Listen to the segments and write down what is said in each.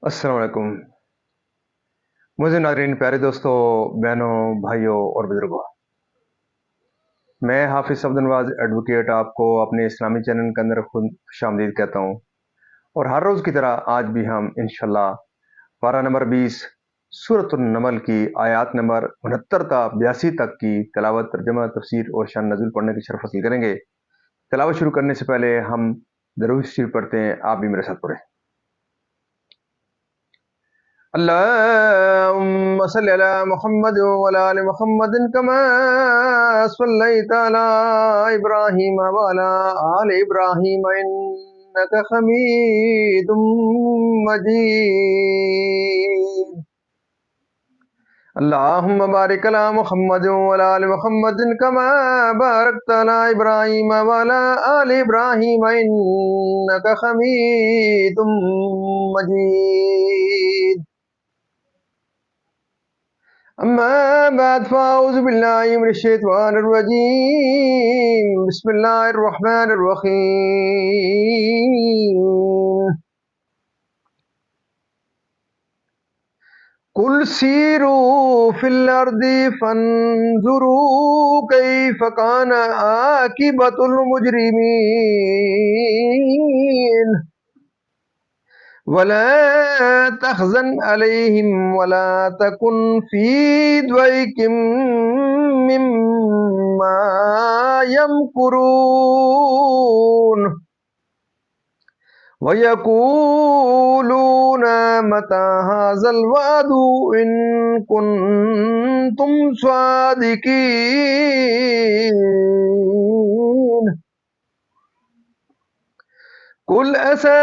अस्सलाम वालेकुम। मुझे नाज़रीन प्यारे दोस्तों, बहनों, भाइयों और बुजुर्गों, मैं हाफिज़ अब्दुल नवाज़ एडवोकेट आपको अपने इस्लामी चैनल के अंदर खुशामदीद कहता हूँ। और हर रोज़ की तरह आज भी हम इंशाअल्लाह पारा नंबर 20 सूरतुन नमल की आयत नंबर 69 ता 82 तक की तिलावत, तर्जुमा, तफसीर और शान नज़ुल पढ़ने की शर्फ हासिल करेंगे। तिलावत शुरू करने से पहले हम दरूद शरीफ पढ़ते हैं, आप भी मेरे साथ पढ़ें। अल्लाहुम्मा सल्लि अला मुहम्मद व अला आलि मुहम्मदिन कमा सल्लैता अला इब्राहीम व अला आलि इब्राहीम इन्नका हमीदुम मजीद। अल्लाहुम्मा बारिक अला मुहम्मद व अला आलि मुहम्मदिन कमा बारकता अला इब्राहीम व अला आलि इब्राहीम इन्नका हमीदुम मजीद। अम्मा बाद फ़ाऊज़ु बिल्लाहि मिनश शैतानिर रजीम। बिस्मिल्लाहिर रहमानिर रहीम। कुल सीरू फिल अर्दि फंजुरू कैफ कान आकिबतुल मुजरिमीन। वला तहज़न अलैहिम वला तकुन फी दैकिम मिम्मा यमकुरून वयकूलून मता हाज़ल वादु इन कुन्तुम स्वादिकीन। कुल असा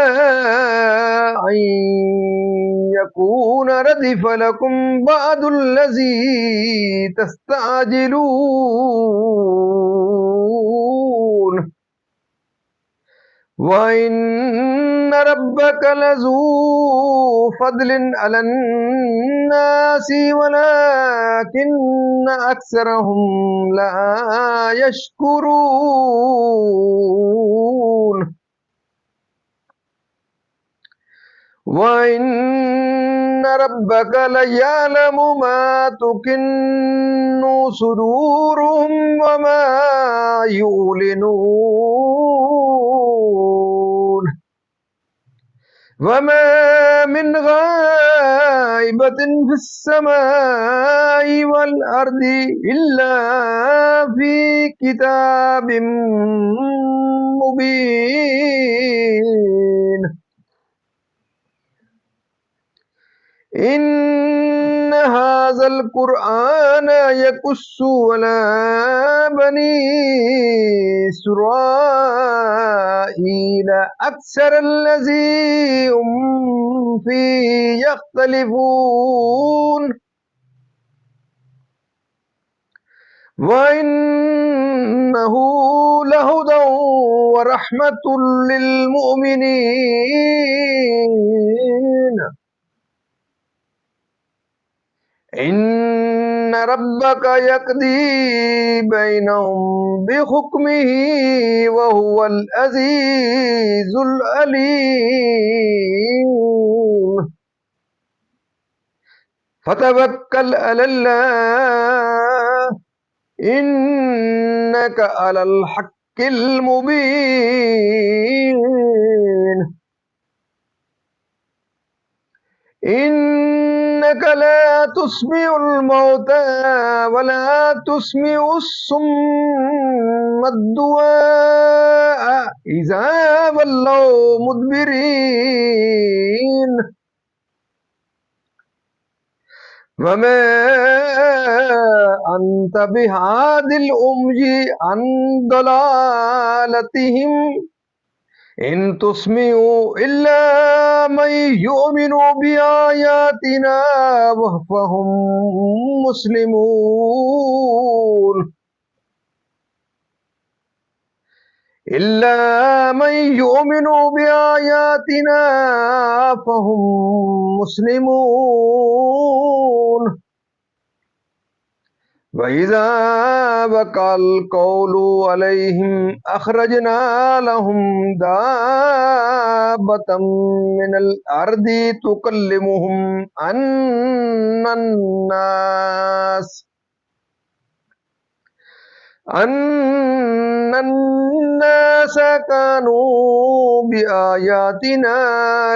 अन यकून रदिफ लकुम बादुल्लज़ी तस्ताजिलून व इन्न रब्बक लज़ू फ़द्लिन अलन्नासि वलाकिन्न अक्सरहुम ला यशकुरून व इन्न रब्बक लयअलमु मा तुकिन्नु सुदूरुहुम व मा युलिनून वमा मिन गाइबतिन फिस समाई वल अर्दि इल्ला फी किताबिम मुबीन। इन्न हाज़ल कुरआन यकुस्सु अला बनी इस्राईल अक्सरल्लज़ी हुम फी यख्तलिफून व इन्नहु लहुदन व रहमतुल लिल मुमिनीन। इन्न रब्बक यक़दी बैनहुम बिहुक्मिही व हुवल अज़ीज़ुल अलीम। फतवक्कल अलल्लाह इन्नका अलल हक्किल मुबीन। इन्नका ला तुस्मिउल मौता वला तुस्मिउस सुम्मद दुआ इज़ा वल्लौ मुदबिरीन वमा अंत बिहादिल उम्यि अन दलालतिहिम इन तुस्मिउ इल्ला मन युमिनु बिआयातिना वहुम मुस्लिमून इल्ला मन युमिनु बिआयातिना फहुम मुस्लिमून وَإِذَا وَقَعَ الْقَوْلُ عَلَيْهِمْ أَخْرَجْنَا لَهُمْ دَابَّةً مِّنَ الْأَرْضِ تُكَلِّمُهُمْ أَنَّ النَّاسَ كَانُوا بِآيَاتِنَا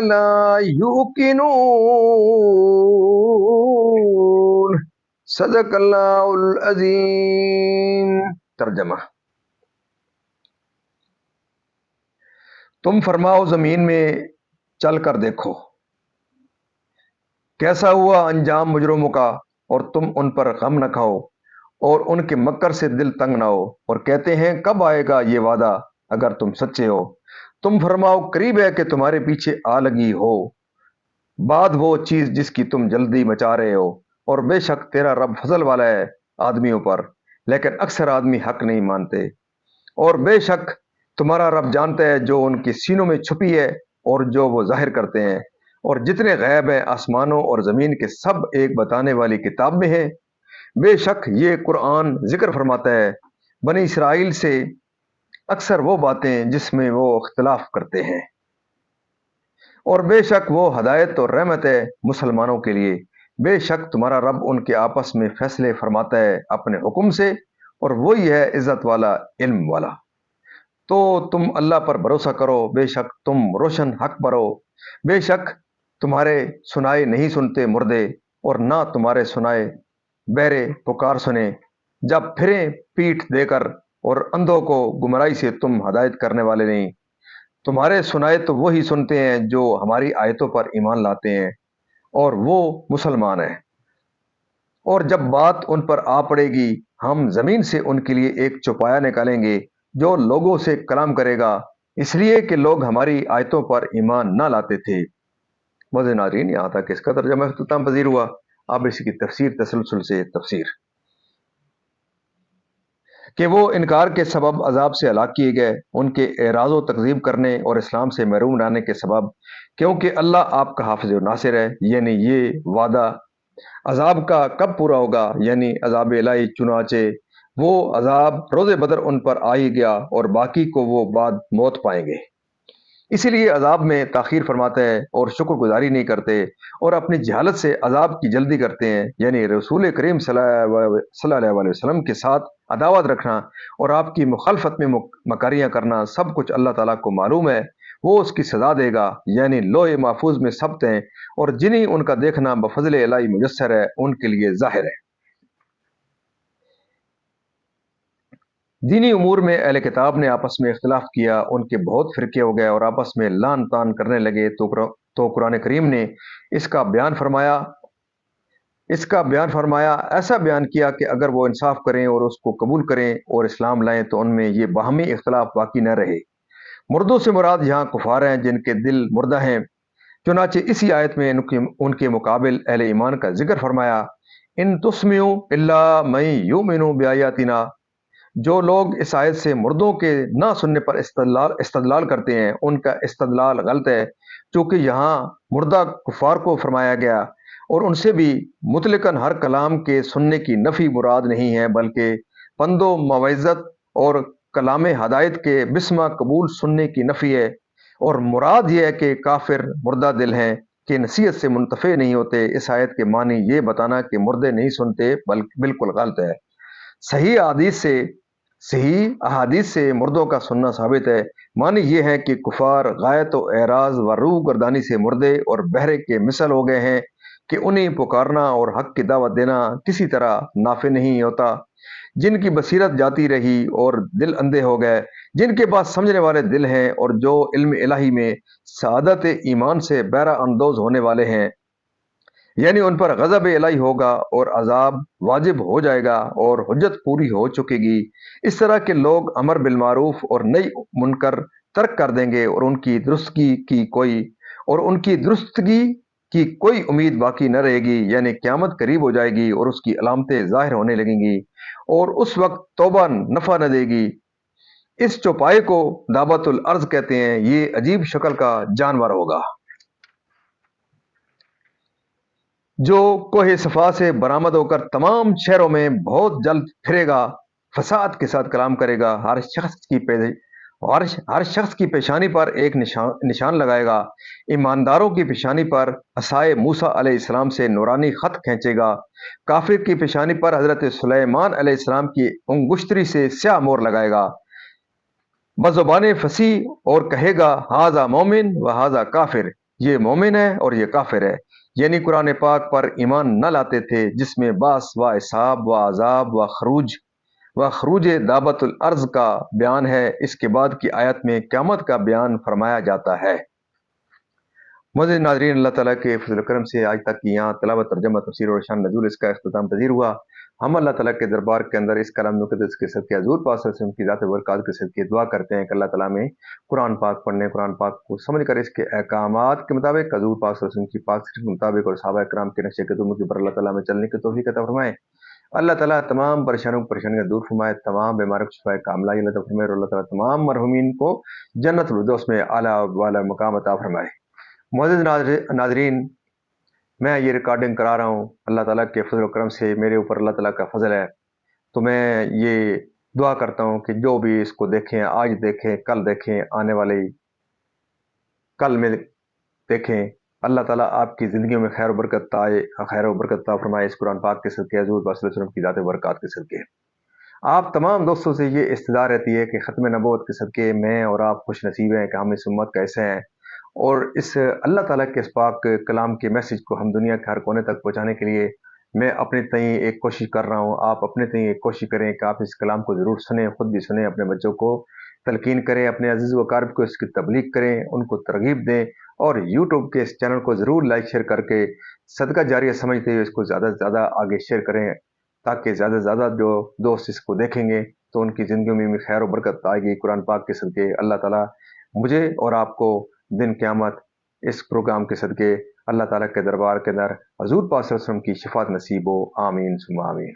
لَا يُوقِنُونَ صدق اللہ العظیم۔ ترجمہ: تم فرماؤ زمین میں چل کر دیکھو کیسا ہوا انجام مجرموں کا، اور تم ان پر غم نہ کھاؤ اور ان کے مکر سے دل تنگ نہ ہو، اور کہتے ہیں کب آئے گا یہ وعدہ اگر تم سچے ہو۔ تم فرماؤ قریب ہے کہ تمہارے پیچھے آ لگی ہو بعد وہ چیز جس کی تم جلدی مچا رہے ہو، اور بے شک تیرا رب فضل والا ہے آدمیوں پر، لیکن اکثر آدمی حق نہیں مانتے۔ اور بے شک تمہارا رب جانتا ہے جو ان کے سینوں میں چھپی ہے اور جو وہ ظاہر کرتے ہیں، اور جتنے غیب ہیں آسمانوں اور زمین کے سب ایک بتانے والی کتاب میں ہیں۔ بے شک یہ قرآن ذکر فرماتا ہے بنی اسرائیل سے اکثر وہ باتیں جس میں وہ اختلاف کرتے ہیں، اور بے شک وہ ہدایت اور رحمت ہے مسلمانوں کے لیے۔ بے شک تمہارا رب ان کے آپس میں فیصلے فرماتا ہے اپنے حکم سے، اور وہی ہے عزت والا علم والا۔ تو تم اللہ پر بھروسہ کرو، بے شک تم روشن حق پر ہو۔ بے شک تمہارے سنائے نہیں سنتے مردے، اور نہ تمہارے سنائے بہرے پکار سنے جب پھریں پیٹھ دے کر، اور اندھوں کو گمراہی سے تم ہدایت کرنے والے نہیں۔ تمہارے سنائے تو وہی سنتے ہیں جو ہماری آیتوں پر ایمان لاتے ہیں، اور وہ مسلمان ہیں۔ اور جب بات ان پر آ پڑے گی ہم زمین سے ان کے لیے ایک چوپایا نکالیں گے جو لوگوں سے کلام کرے گا، اس لیے کہ لوگ ہماری آیتوں پر ایمان نہ لاتے تھے۔ مزے ناظرین، یہاں تک اس کا ترجمہ اختتام پذیر ہوا۔ اب اس کی تفسیر تسلسل سے تفسیر کہ وہ انکار کے سبب عذاب سے ہلاک کیے گئے، ان کے اعراض و تکذیب کرنے اور اسلام سے محروم رہنے کے سبب، کیونکہ اللہ آپ کا حافظ و ناصر ہے۔ یعنی یہ وعدہ عذاب کا کب پورا ہوگا، یعنی عذاب الہی، چنانچہ وہ عذاب روز بدر ان پر آ ہی گیا، اور باقی کو وہ بعد موت پائیں گے۔ اسی لیے عذاب میں تاخیر فرماتا ہے اور شکر گزاری نہیں کرتے، اور اپنی جہالت سے عذاب کی جلدی کرتے ہیں، یعنی رسول کریم صلی اللہ علیہ وسلم کے ساتھ عداوت رکھنا اور آپ کی مخالفت میں مکاریاں کرنا، سب کچھ اللہ تعالیٰ کو معلوم ہے، وہ اس کی سزا دے گا۔ یعنی لوح محفوظ میں ثبت ہیں، اور جنہیں ان کا دیکھنا بفضل الہی میسر ہے ان کے لیے ظاہر ہے۔ دینی امور میں اہل کتاب نے آپس میں اختلاف کیا، ان کے بہت فرقے ہو گئے اور آپس میں لان تان کرنے لگے، تو قرآن کریم نے اس کا بیان فرمایا، ایسا بیان کیا کہ اگر وہ انصاف کریں اور اس کو قبول کریں اور اسلام لائیں تو ان میں یہ باہمی اختلاف باقی نہ رہے۔ مردوں سے مراد یہاں کفار ہیں جن کے دل مردہ ہیں۔ چنانچہ اسی آیت میں ان کے مقابل اہل ایمان کا ذکر فرمایا، ان تسمعوا الا من یؤمن بآیاتنا۔ جو لوگ اس آیت سے مردوں کے نہ سننے پر استدلال کرتے ہیں، ان کا استدلال غلط ہے، چونکہ یہاں مردہ کفار کو فرمایا گیا، اور ان سے بھی مطلقاً ہر کلام کے سننے کی نفی مراد نہیں ہے، بلکہ پند و موعظت اور کلام ہدایت کے بسمہ قبول سننے کی نفی ہے، اور مراد یہ ہے کہ کافر مردہ دل ہیں کہ نصیحت سے منتفع نہیں ہوتے۔ اس آیت کے معنی یہ بتانا کہ مردے نہیں سنتے بالکل غلط ہے۔ صحیح احادیث سے مردوں کا سننا ثابت ہے۔ معنی یہ ہے کہ کفار غایت و اعراض و روح گردانی سے مردے اور بہرے کے مثل ہو گئے ہیں کہ انہیں پکارنا اور حق کی دعوت دینا کسی طرح نافع نہیں ہوتا۔ جن کی بصیرت جاتی رہی اور دل اندھے ہو گئے، جن کے پاس سمجھنے والے دل ہیں اور جو علم الہی میں سعادت ایمان سے بہرہ اندوز ہونے والے ہیں، یعنی ان پر غضب الہی ہوگا اور عذاب واجب ہو جائے گا اور حجت پوری ہو چکے گی۔ اس طرح کے لوگ امر بالمعروف اور نہی منکر ترک کر دیں گے، اور ان کی درستگی کی کوئی امید باقی نہ رہے گی، یعنی قیامت قریب ہو جائے گی اور اس کی علامتیں ظاہر ہونے لگیں گی، اور اس وقت توبہ نفع نہ دے گی۔ اس چوپائے کو دابۃ الارض کہتے ہیں، یہ عجیب شکل کا جانور ہوگا۔ जो कोहे सफा से बरामद होकर तमाम शहरों में बहुत जल्द फिरेगा, फसाद के साथ कलाम करेगा, हर शख्स की पेशानी पर एक निशान लगाएगा, ईमानदारों की पेशानी पर असाए मूसा अलैहिस्सलाम से नूरानी खत खींचेगा, काफिर की पेशानी पर हजरत सुलेमान अलैहिस्सलाम की अंगुश्तरी से स्याह मोर लगाएगा, बज़ुबान फसी और कहेगा हाजा मोमिन व हाजा काफिर, ये मोमिन है और ये काफिर है। यानी कुरान पाक पर ईमान न लाते थे जिसमें बास व हिसाब व अजाब व खरूज दाबतुल अर्ज का बयान है। इसके बाद की आयत में क़यामत का बयान फरमाया जाता है। मुअज़्ज़िज़ नाज़रीन, अल्लाह ताला के फज़ल करम से आज तक की यहाँ तिलावत, तर्जुमा, तफसीर और शान नज़ूल इसका इख्तिताम पज़ीर हुआ। हम अल्लाह ताला के दरबार के अंदर इस कलाम मुक़द्दस के सदक़े हज़ूर पाक सल्लल्लाहु अलैहि वसल्लम की ज़ात बरक़ात के सदक़े दुआ करते हैं कि अल्लाह ताला में कुरान पाक पढ़ने, कुरान पाक को समझ कर इसके अहकामात के मुताबिक, हज़ूर पाक सल्लल्लाहु अलैहि वसल्लम की पाक सीरत के मुताबिक और सहाबा किराम के नक्शे कदम के ऊपर अल्लाह ताला में चलने की तौफ़ीक़ अता फ़रमाए। अल्लाह ताला तमाम परेशानियाँ दूर फरमाए, तमाम बीमारियों को शिफ़ाए कामिला अता फ़रमाए और अल्लाह ताला तमाम मरहूमीन को जन्नतुल फिरदौस में आला वाला मकाम अता फ़रमाए। मुअज़्ज़िज़ नाज़रीन, मैं ये रिकॉर्डिंग करा रहा हूँ, अल्लाह ताला के फज़ल व करम से मेरे ऊपर अल्लाह ताला का फ़ज़ल है। तो मैं ये दुआ करता हूँ कि जो भी इसको देखें, आज देखें, कल देखें, आने वाले कल में देखें, अल्लाह ताला आपकी ज़िंदगियों में खैर व बरकत अता फ़रमाए इस कुरान पाक के सदक़े, हज़ूर पाक सल्लल्लाहु अलैहि वसल्लम की ज़ात बरक़ात के सदक़े। आप तमाम दोस्तों से ये इस्तदा रहती है कि ख़त्म नबूवत के सदक़े मैं और आप खुश नसीब हैं कि हम इस उम्मत का हिस्सा हैं और इस अल्लाह ताला के इस पाक कलाम के मैसेज को हम दुनिया के हर कोने तक पहुँचाने के लिए मैं अपने तई एक कोशिश कर रहा हूँ। आप अपने तई एक कोशिश करें कि आप इस कलाम को ज़रूर सुनें, खुद भी सुनें, अपने बच्चों को तलकीन करें, अपने अज़ीज़ व अक़ारिब को इसकी तबलीग करें, उनको तरग़ीब दें और यूट्यूब के इस चैनल को ज़रूर लाइक शेयर करके सदका जारिया समझते हुए इसको ज़्यादा से ज़्यादा आगे शेयर करें, ताकि ज़्यादा से ज़्यादा जो दोस्त इसको देखेंगे तो उनकी ज़िंदगी में भी खैर व बरकत आएगी कुरान पाक के सदक़े। अल्लाह ताला मुझे और आपको दिन क़यामत इस प्रोग्राम के सदक़े अल्लाह ताला के दरबार के अंदर हज़ूर पाक सल्लल्लाहु अलैहि वसल्लम की शफ़ाअत नसीब हो। आमीन सुम्मा आमीन।